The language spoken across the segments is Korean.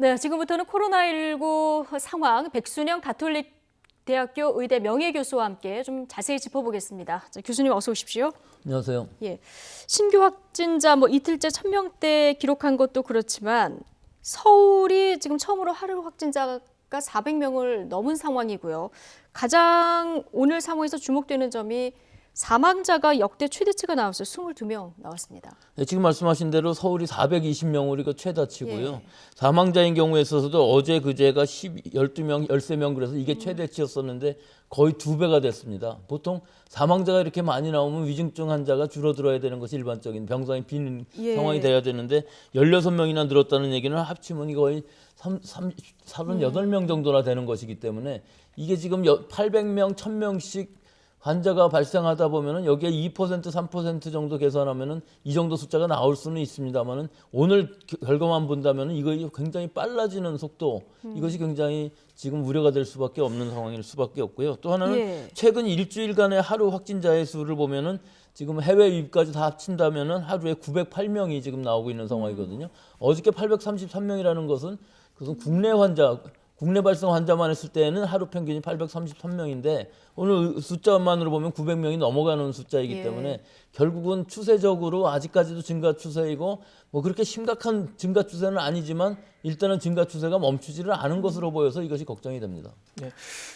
네, 지금부터는 코로나19 상황 백순영 가톨릭대학교 의대 명예교수와 함께 좀 자세히 짚어보겠습니다. 자, 교수님 어서 오십시오. 안녕하세요. 예, 신규 확진자 이틀째 1,000명대 기록한 것도 그렇지만 서울이 지금 처음으로 하루 확진자가 400명을 넘은 상황이고요. 가장 오늘 상황에서 주목되는 점이 사망자가 역대 최대치가 나왔어요. 22명 나왔습니다. 네, 지금 말씀하신 대로 서울이 420명으로 이거 최다치고요. 예. 사망자인 경우에 있어서도 어제 그제가 12명, 13명 그래서 이게 최대치였었는데 거의 2배가 됐습니다. 보통 사망자가 이렇게 많이 나오면 위중증 환자가 줄어들어야 되는 것이 일반적인 병상이 빈 예. 상황이 돼야 되는데 16명이나 늘었다는 얘기는 합치면 거의 38명 정도나 되는 것이기 때문에 이게 지금 800명, 1000명씩 환자가 발생하다 보면은 여기에 2%, 3% 정도 계산하면은 이 정도 숫자가 나올 수는 있습니다만은 오늘 결과만 본다면은 이거 굉장히 빨라지는 속도 이것이 굉장히 지금 우려가 될 수밖에 없는 상황일 수밖에 없고요. 또 하나는 예. 최근 일주일간의 하루 확진자의 수를 보면은 지금 해외 유입까지 다 합친다면은 하루에 908명이 지금 나오고 있는 상황이거든요. 어저께 833명이라는 것은 그것은 국내 발생 환자만 했을 때는 하루 평균이 833명인데 오늘 숫자만으로 보면 900명이 넘어가는 숫자이기 예. 때문에 결국은 추세적으로 아직까지도 증가 추세이고 그렇게 심각한 증가 추세는 아니지만 일단은 증가 추세가 멈추지를 않은 것으로 보여서 이것이 걱정이 됩니다. 네,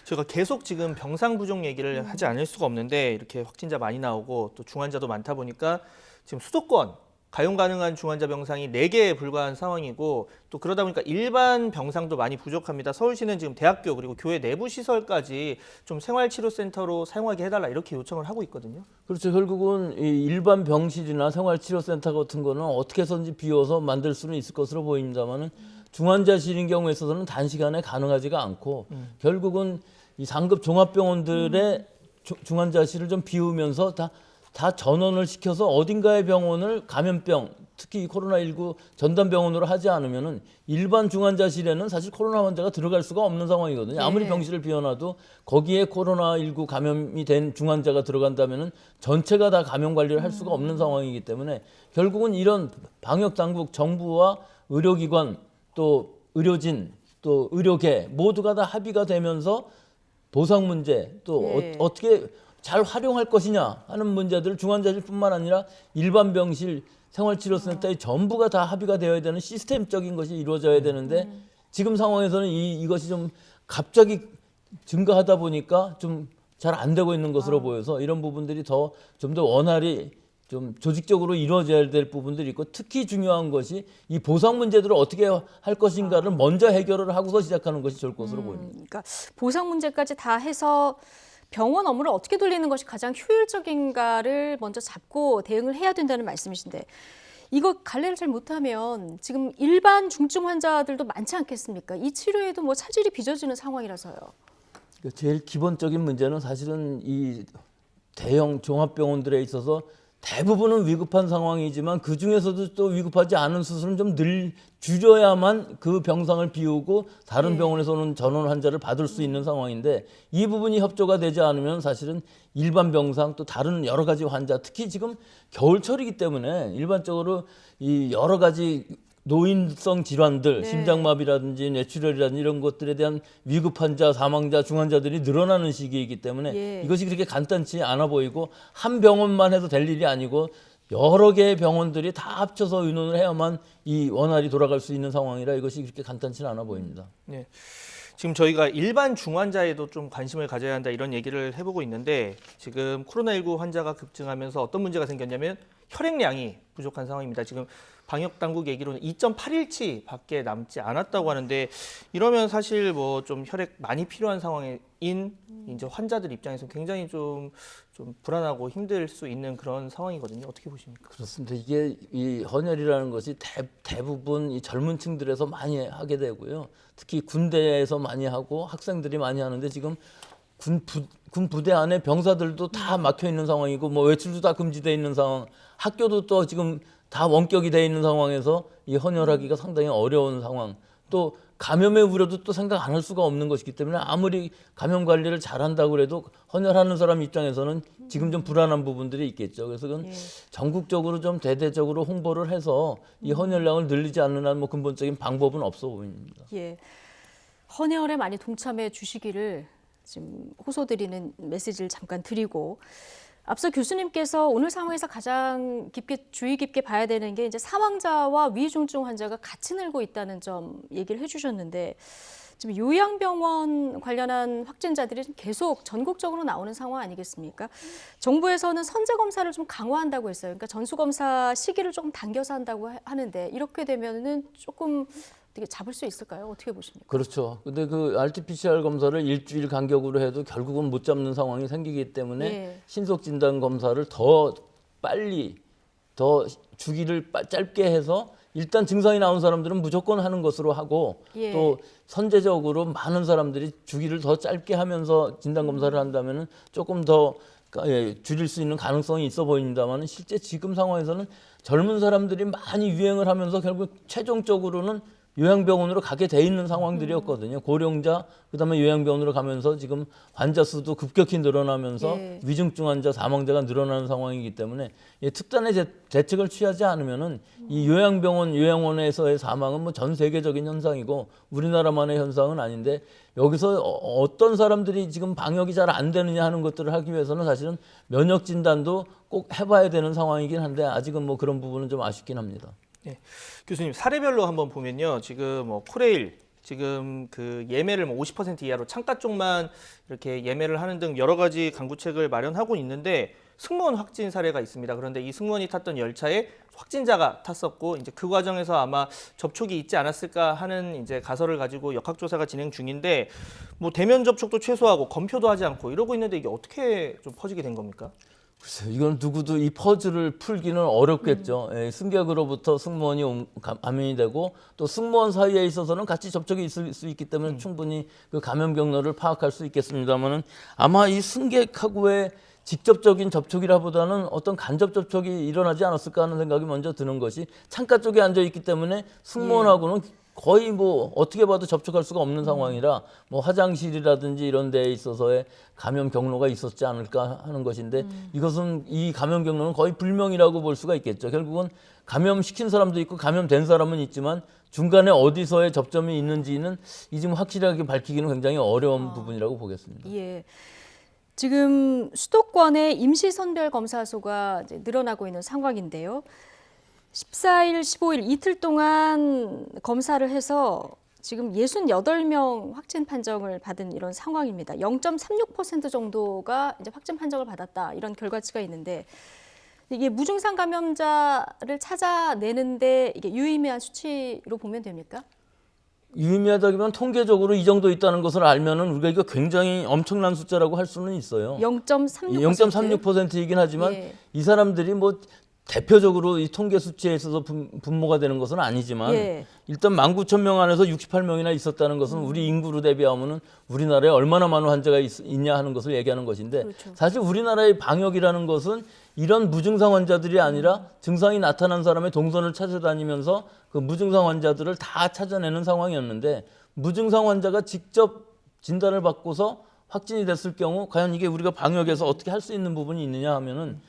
저희가 계속 지금 병상 부족 얘기를 하지 않을 수가 없는데 이렇게 확진자 많이 나오고 또 중환자도 많다 보니까 지금 수도권 가용 가능한 중환자 병상이 4개에 불과한 상황이고 또 그러다 보니까 일반 병상도 많이 부족합니다. 서울시는 지금 대학교 그리고 교회 내부 시설까지 좀 생활치료센터로 사용하게 해달라 이렇게 요청을 하고 있거든요. 그렇죠. 결국은 이 일반 병실이나 생활치료센터 같은 거는 어떻게 해서든지 비워서 만들 수는 있을 것으로 보입니다만은 중환자실인 경우에 있어서는 단시간에 가능하지가 않고 결국은 이 상급 종합병원들의 중환자실을 좀 비우면서 다 전원을 시켜서 어딘가의 병원을 감염병, 특히 코로나19 전담병원으로 하지 않으면은 일반 중환자실에는 사실 코로나 환자가 들어갈 수가 없는 상황이거든요. 아무리 네. 병실을 비워놔도 거기에 코로나19 감염이 된 중환자가 들어간다면은 전체가 다 감염 관리를 할 수가 없는 상황이기 때문에 결국은 이런 방역 당국, 정부와 의료기관, 또 의료진, 또 의료계 모두가 다 합의가 되면서 보상 문제 또 네. 어떻게 잘 활용할 것이냐 하는 문제들을 중환자실뿐만 아니라 일반 병실, 생활치료센터에 전부가 다 합의가 되어야 되는 시스템적인 것이 이루어져야 되는데 지금 상황에서는 이것이 좀 갑자기 증가하다 보니까 좀 잘 안 되고 있는 것으로 보여서 이런 부분들이 좀 더 원활히 좀 조직적으로 이루어져야 될 부분들이 있고 특히 중요한 것이 이 보상 문제들을 어떻게 할 것인가를 먼저 해결을 하고서 시작하는 것이 좋을 것으로 보입니다. 그러니까 보상 문제까지 다 해서 병원 업무를 어떻게 돌리는 것이 가장 효율적인가를 먼저 잡고 대응을 해야 된다는 말씀이신데 이거 관리를 잘 못하면 지금 일반 중증 환자들도 많지 않겠습니까? 이 치료에도 차질이 빚어지는 상황이라서요. 제일 기본적인 문제는 사실은 이 대형 종합병원들에 있어서 대부분은 위급한 상황이지만 그 중에서도 또 위급하지 않은 수술은 좀 줄여야만 그 병상을 비우고 다른 병원에서 오는 전원 환자를 받을 수 있는 상황인데 이 부분이 협조가 되지 않으면 사실은 일반 병상 또 다른 여러 가지 환자 특히 지금 겨울철이기 때문에 일반적으로 이 여러 가지 노인성 질환들, 심장마비라든지 뇌출혈이라든지 이런 것들에 대한 위급 환자, 사망자, 중환자들이 늘어나는 시기이기 때문에 이것이 그렇게 간단치 않아 보이고 한 병원만 해도 될 일이 아니고 여러 개의 병원들이 다 합쳐서 의논을 해야만 이 원활히 돌아갈 수 있는 상황이라 이것이 그렇게 간단치는 않아 보입니다. 네. 지금 저희가 일반 중환자에도 좀 관심을 가져야 한다 이런 얘기를 해보고 있는데 지금 코로나19 환자가 급증하면서 어떤 문제가 생겼냐면 혈액량이 부족한 상황입니다. 지금 방역 당국 얘기로는 2.8일치 밖에 남지 않았다고 하는데 이러면 사실 좀 혈액 많이 필요한 상황인 이제 환자들 입장에서 굉장히 좀 불안하고 힘들 수 있는 그런 상황이거든요. 어떻게 보십니까? 그렇습니다. 이게 이 헌혈이라는 것이 대부분 이 젊은 층들에서 많이 하게 되고요. 특히 군대에서 많이 하고 학생들이 많이 하는데 지금 군 부대 안에 병사들도 다 막혀 있는 상황이고 외출도 다 금지되어 있는 상황, 학교도 또 지금 다 원격이 되어 있는 상황에서 이 헌혈하기가 상당히 어려운 상황. 또 감염의 우려도 또 생각 안 할 수가 없는 것이기 때문에 아무리 감염 관리를 잘한다고 해도 헌혈하는 사람 입장에서는 지금 좀 불안한 부분들이 있겠죠. 그래서 그건 예. 전국적으로 좀 대대적으로 홍보를 해서 이 헌혈량을 늘리지 않는 한 뭐 근본적인 방법은 없어 보입니다. 예. 헌혈에 많이 동참해 주시기를 지금 호소드리는 메시지를 잠깐 드리고, 앞서 교수님께서 오늘 상황에서 가장 주의 깊게 봐야 되는 게 이제 사망자와 위중증 환자가 같이 늘고 있다는 점 얘기를 해주셨는데, 지금 요양병원 관련한 확진자들이 좀 계속 전국적으로 나오는 상황 아니겠습니까? 정부에서는 선제 검사를 좀 강화한다고 했어요. 그러니까 전수검사 시기를 조금 당겨서 한다고 하는데, 이렇게 되면은 조금 어떻게 잡을 수 있을까요? 어떻게 보십니까? 그렇죠. 근데 그 RT-PCR 검사를 일주일 간격으로 해도 결국은 못 잡는 상황이 생기기 때문에 예. 신속 진단 검사를 더 빨리, 더 주기를 짧게 해서 일단 증상이 나온 사람들은 무조건 하는 것으로 하고 예. 또 선제적으로 많은 사람들이 주기를 더 짧게 하면서 진단 검사를 한다면은 조금 더 줄일 수 있는 가능성이 있어 보입니다만, 실제 지금 상황에서는 젊은 사람들이 많이 유행을 하면서 결국 최종적으로는 요양병원으로 가게 돼 있는 상황들이었거든요. 고령자, 그다음에 요양병원으로 가면서 지금 환자 수도 급격히 늘어나면서 예. 위중증 환자, 사망자가 늘어나는 상황이기 때문에 특단의 대책을 취하지 않으면은 이 요양원에서의 사망은 뭐 전 세계적인 현상이고 우리나라만의 현상은 아닌데, 여기서 어떤 사람들이 지금 방역이 잘 안 되느냐 하는 것들을 하기 위해서는 사실은 면역 진단도 꼭 해봐야 되는 상황이긴 한데, 아직은 뭐 그런 부분은 좀 아쉽긴 합니다. 네. 교수님, 사례별로 한번 보면요, 지금 뭐 코레일 지금 그 예매를 뭐 50% 이하로 창가 쪽만 이렇게 예매를 하는 등 여러 가지 강구책을 마련하고 있는데, 승무원 확진 사례가 있습니다. 그런데 이 승무원이 탔던 열차에 확진자가 탔었고, 이제 그 과정에서 아마 접촉이 있지 않았을까 하는 이제 가설을 가지고 역학조사가 진행 중인데, 뭐 대면 접촉도 최소화하고 검표도 하지 않고 이러고 있는데, 이게 어떻게 좀 퍼지게 된 겁니까? 글쎄요, 이건 누구도 이 퍼즐을 풀기는 어렵겠죠. 승객으로부터 승무원이 감염이 되고 또 승무원 사이에 있어서는 같이 접촉이 있을 수 있기 때문에 충분히 그 감염 경로를 파악할 수 있겠습니다만은, 아마 이 승객하고의 직접적인 접촉이라보다는 어떤 간접 접촉이 일어나지 않았을까 하는 생각이 먼저 드는 것이, 창가 쪽에 앉아 있기 때문에 승무원하고는 거의 뭐 어떻게 봐도 접촉할 수가 없는 상황이라 뭐 화장실이라든지 이런 데에 있어서의 감염 경로가 있었지 않을까 하는 것인데, 이것은 이 감염 경로는 거의 불명이라고 볼 수가 있겠죠. 결국은 감염시킨 사람도 있고 감염된 사람은 있지만 중간에 어디서의 접점이 있는지는 지금 확실하게 밝히기는 굉장히 어려운 부분이라고 보겠습니다. 예. 지금 수도권의 임시선별검사소가 이제 늘어나고 있는 상황인데요. 14일, 15일 이틀 동안 검사를 해서 지금 68명 확진 판정을 받은 이런 상황입니다. 0.36% 정도가 이제 확진 판정을 받았다, 이런 결과치가 있는데, 이게 무증상 감염자를 찾아내는데 이게 유의미한 수치로 보면 됩니까? 유의미하다기보다는 통계적으로 이 정도 있다는 것을 알면은 우리가 이거 굉장히 엄청난 숫자라고 할 수는 있어요. 0.36%. 0.36%이긴 하지만 예. 이 사람들이 뭐 대표적으로 이 통계 수치에 있어서 분모가 되는 것은 아니지만, 예. 일단 19,000명 안에서 68명이나 있었다는 것은 우리 인구로 대비하면은 우리나라에 얼마나 많은 환자가 있냐 하는 것을 얘기하는 것인데, 그렇죠. 사실 우리나라의 방역이라는 것은 이런 무증상 환자들이 아니라 증상이 나타난 사람의 동선을 찾아다니면서 그 무증상 환자들을 다 찾아내는 상황이었는데, 무증상 환자가 직접 진단을 받고서 확진이 됐을 경우 과연 이게 우리가 방역에서 어떻게 할 수 있는 부분이 있느냐 하면은,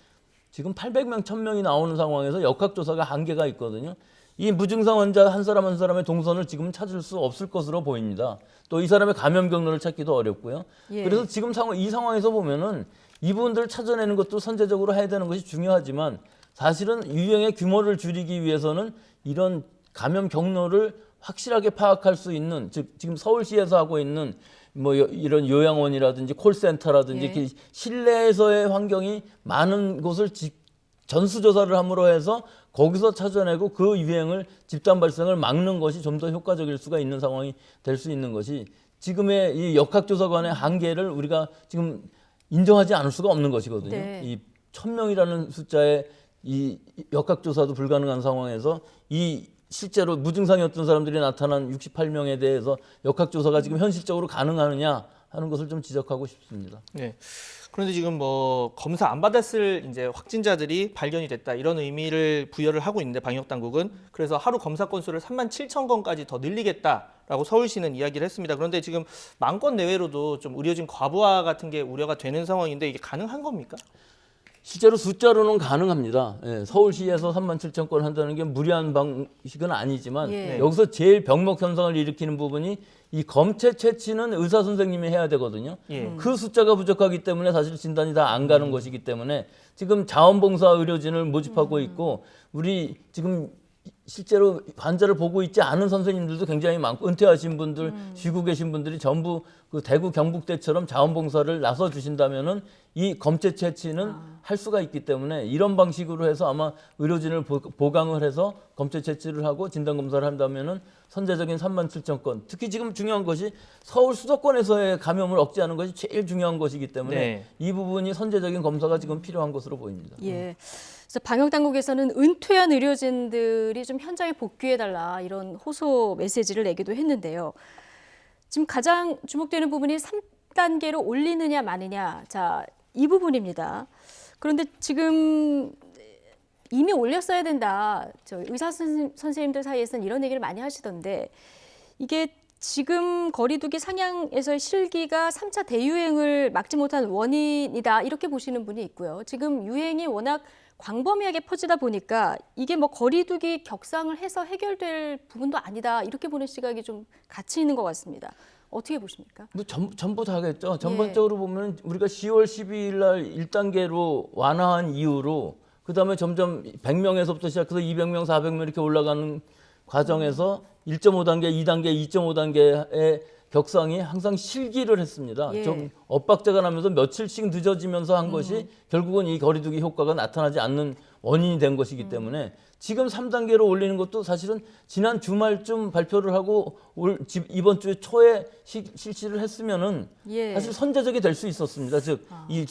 지금 800명, 1000명이 나오는 상황에서 역학조사가 한계가 있거든요. 이 무증상 환자 한 사람 한 사람의 동선을 지금 찾을 수 없을 것으로 보입니다. 또 이 사람의 감염 경로를 찾기도 어렵고요. 예. 그래서 지금 이 상황에서 보면은 이 부분들을 찾아내는 것도 선제적으로 해야 되는 것이 중요하지만, 사실은 유행의 규모를 줄이기 위해서는 이런 감염 경로를 확실하게 파악할 수 있는, 즉 지금 서울시에서 하고 있는 뭐 이런 요양원이라든지 콜센터라든지 예. 이렇게 실내에서의 환경이 많은 곳을 전수조사를 함으로 해서 거기서 찾아내고 그 유행을 집단 발생을 막는 것이 좀 더 효과적일 수가 있는 상황이 될 수 있는 것이, 지금의 이 역학조사관의 한계를 우리가 지금 인정하지 않을 수가 없는 것이거든요. 네. 이 1000명이라는 숫자의 이 역학조사도 불가능한 상황에서 이 실제로 무증상이었던 사람들이 나타난 68명에 대해서 역학조사가 지금 현실적으로 가능하느냐 하는 것을 좀 지적하고 싶습니다. 네. 그런데 지금 뭐 검사 안 받았을 이제 확진자들이 발견이 됐다 이런 의미를 부여를 하고 있는데 방역 당국은 그래서 하루 검사 건수를 37,000건까지 더 늘리겠다라고 서울시는 이야기를 했습니다. 그런데 지금 10,000건 내외로도 좀 의료진 과부하 같은 게 우려가 되는 상황인데 이게 가능한 겁니까? 실제로 숫자로는 가능합니다. 예, 서울시에서 37,000건 한다는 게 무리한 방식은 아니지만 예. 여기서 제일 병목 현상을 일으키는 부분이 이 검체 채취는 의사 선생님이 해야 되거든요. 예. 그 숫자가 부족하기 때문에 사실 진단이 다 안 가는 것이기 때문에 지금 자원봉사 의료진을 모집하고 있고 우리 지금 실제로 환자를 보고 있지 않은 선생님들도 굉장히 많고 은퇴하신 분들, 쉬고 계신 분들이 전부 그 대구 경북대처럼 자원봉사를 나서 주신다면은 이 검체 채취는 할 수가 있기 때문에 이런 방식으로 해서 아마 의료진을 보강을 해서 검체 채취를 하고 진단 검사를 한다면은 선제적인 37,000건. 특히 지금 중요한 것이 서울 수도권에서의 감염을 억제하는 것이 제일 중요한 것이기 때문에 네. 이 부분이 선제적인 검사가 지금 필요한 것으로 보입니다. 예. 그래서 방역 당국에서는 은퇴한 의료진들이 좀 현장에 복귀해달라 이런 호소 메시지를 내기도 했는데요. 지금 가장 주목되는 부분이 3단계로 올리느냐 마느냐. 자, 이 부분입니다. 그런데 지금 이미 올렸어야 된다. 저 의사 선생님들 사이에서는 이런 얘기를 많이 하시던데 이게 지금 거리두기 상향에서의 실기가 3차 대유행을 막지 못한 원인이다. 이렇게 보시는 분이 있고요. 지금 유행이 워낙 광범위하게 퍼지다 보니까 이게 뭐 거리두기 격상을 해서 해결될 부분도 아니다. 이렇게 보는 시각이 좀 같이 있는 것 같습니다. 어떻게 보십니까? 뭐 전부 다겠죠. 전반적으로 보면 우리가 10월 12일 날 1단계로 완화한 이후로 그다음에 점점 100명에서부터 시작해서 200명, 400명 이렇게 올라가는 과정에서 1.5단계, 2단계, 2.5단계의 격상이 항상 실기를 했습니다. 예. 좀 엇박자가 나면서 며칠씩 늦어지면서 한 것이 결국은 이 거리두기 효과가 나타나지 않는 원인이 된 것이기 때문에 지금 3단계로 올리는 것도 사실은 지난 주말쯤 발표를 하고 이번 주 초에 실시를 했으면은 예. 사실 선제적이 될 수 있었습니다. 즉, 이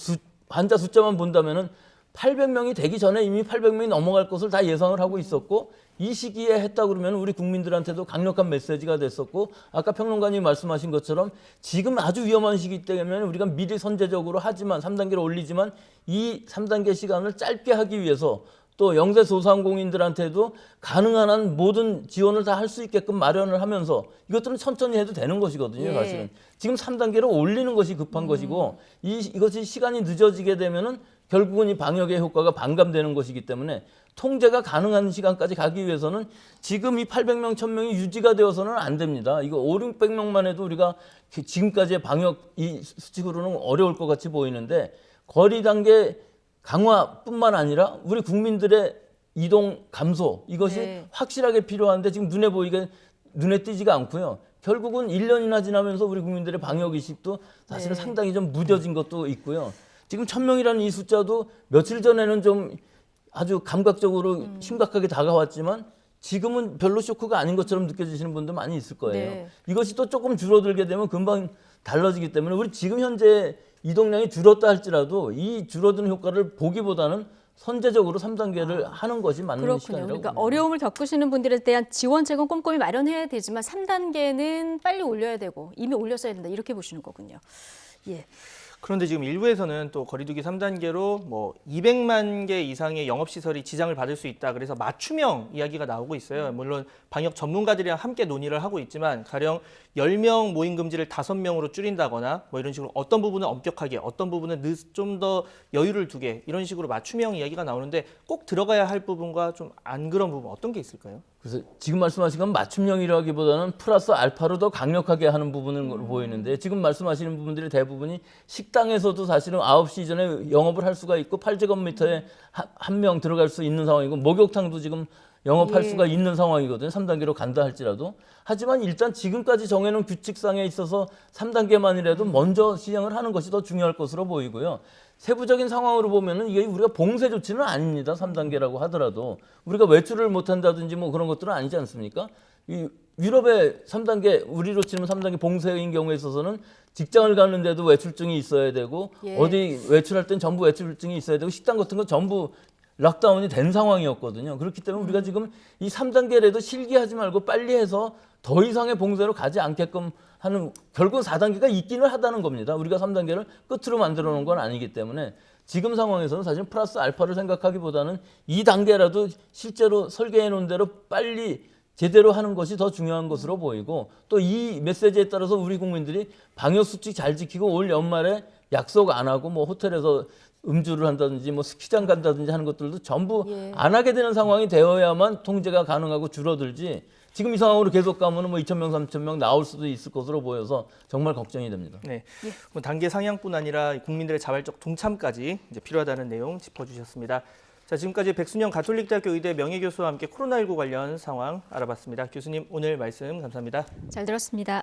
환자 숫자만 본다면은 800명이 되기 전에 이미 800명이 넘어갈 것을 다 예상을 하고 있었고 이 시기에 했다 그러면 우리 국민들한테도 강력한 메시지가 됐었고 아까 평론가님이 말씀하신 것처럼 지금 아주 위험한 시기 때문에 우리가 미리 선제적으로 하지만 3단계로 올리지만 이 3단계 시간을 짧게 하기 위해서 또 영세 소상공인들한테도 가능한 한 모든 지원을 다 할 수 있게끔 마련을 하면서 이것들은 천천히 해도 되는 것이거든요. 예. 사실은 지금 3단계로 올리는 것이 급한 것이고 이것이 시간이 늦어지게 되면은 결국은 이 방역의 효과가 반감되는 것이기 때문에 통제가 가능한 시간까지 가기 위해서는 지금 이 800명, 1000명이 유지가 되어서는 안 됩니다. 이거 500~600명만 해도 우리가 지금까지의 방역 이 수칙으로는 어려울 것 같이 보이는데 거리 단계 강화뿐만 아니라 우리 국민들의 이동 감소 이것이 네. 확실하게 필요한데 지금 눈에 띄지가 않고요. 결국은 1년이나 지나면서 우리 국민들의 방역 의식도 사실은 네. 상당히 좀 무뎌진 것도 있고요. 지금 1,000명이라는 이 숫자도 며칠 전에는 좀 아주 감각적으로 심각하게 다가왔지만 지금은 별로 쇼크가 아닌 것처럼 느껴지시는 분도 많이 있을 거예요. 네. 이것이 또 조금 줄어들게 되면 금방 달라지기 때문에 우리 지금 현재 이동량이 줄었다 할지라도 이 줄어드는 효과를 보기보다는 선제적으로 3단계를 하는 것이 맞는 그렇군요. 시간이라고 그러니까 봅니다. 어려움을 겪으시는 분들에 대한 지원책은 꼼꼼히 마련해야 되지만 3단계는 빨리 올려야 되고 이미 올렸어야 된다. 이렇게 보시는 거군요. 예. 그런데 지금 일부에서는 또 거리두기 3단계로 뭐 200만 개 이상의 영업시설이 지장을 받을 수 있다. 그래서 맞춤형 이야기가 나오고 있어요. 물론 방역 전문가들이랑 함께 논의를 하고 있지만 가령 10명 모임 금지를 5명으로 줄인다거나 뭐 이런 식으로 어떤 부분은 엄격하게 어떤 부분은 좀 더 여유를 두게 이런 식으로 맞춤형 이야기가 나오는데 꼭 들어가야 할 부분과 좀 안 그런 부분 어떤 게 있을까요? 그래서 지금 말씀하신 건 맞춤형이라기보다는 플러스 알파로 더 강력하게 하는 부분으로 보이는데 지금 말씀하시는 부분들이 대부분이 식당에서도 사실은 9시 전에 영업을 할 수가 있고 8제곱미터에 한 명 들어갈 수 있는 상황이고 목욕탕도 지금 영업할 예. 수가 있는 상황이거든요. 3단계로 간다 할지라도. 하지만 일단 지금까지 정해놓은 규칙상에 있어서 3단계만이라도 먼저 시행을 하는 것이 더 중요할 것으로 보이고요. 세부적인 상황으로 보면은 이게 우리가 봉쇄 조치는 아닙니다. 3단계라고 하더라도 우리가 외출을 못 한다든지 뭐 그런 것들은 아니지 않습니까? 이 유럽의 3단계 우리로 치면 3단계 봉쇄인 경우에 있어서는 직장을 가는데도 외출증이 있어야 되고 예. 어디 외출할 땐 전부 외출증이 있어야 되고 식당 같은 거 전부 락다운이 된 상황이었거든요. 그렇기 때문에 우리가 지금 이 3단계라도 실기하지 말고 빨리 해서 더 이상의 봉쇄로 가지 않게끔 하는 결국 4단계가 있기는 하다는 겁니다. 우리가 3단계를 끝으로 만들어 놓은 건 아니기 때문에 지금 상황에서는 사실 플러스 알파를 생각하기보다는 2단계라도 실제로 설계해 놓은 대로 빨리 제대로 하는 것이 더 중요한 것으로 보이고 또 이 메시지에 따라서 우리 국민들이 방역수칙 잘 지키고 올 연말에 약속 안 하고 뭐 호텔에서 음주를 한다든지 뭐 스키장 간다든지 하는 것들도 전부 예. 안 하게 되는 상황이 되어야만 통제가 가능하고 줄어들지 지금 이 상황으로 계속 가면은 뭐 2,000명, 3,000명 나올 수도 있을 것으로 보여서 정말 걱정이 됩니다. 네. 뭐 단계 상향뿐 아니라 국민들의 자발적 동참까지 이제 필요하다는 내용 짚어주셨습니다. 자, 지금까지 백순영 가톨릭대학교 의대 명예교수와 함께 코로나19 관련 상황 알아봤습니다. 교수님 오늘 말씀 감사합니다. 잘 들었습니다.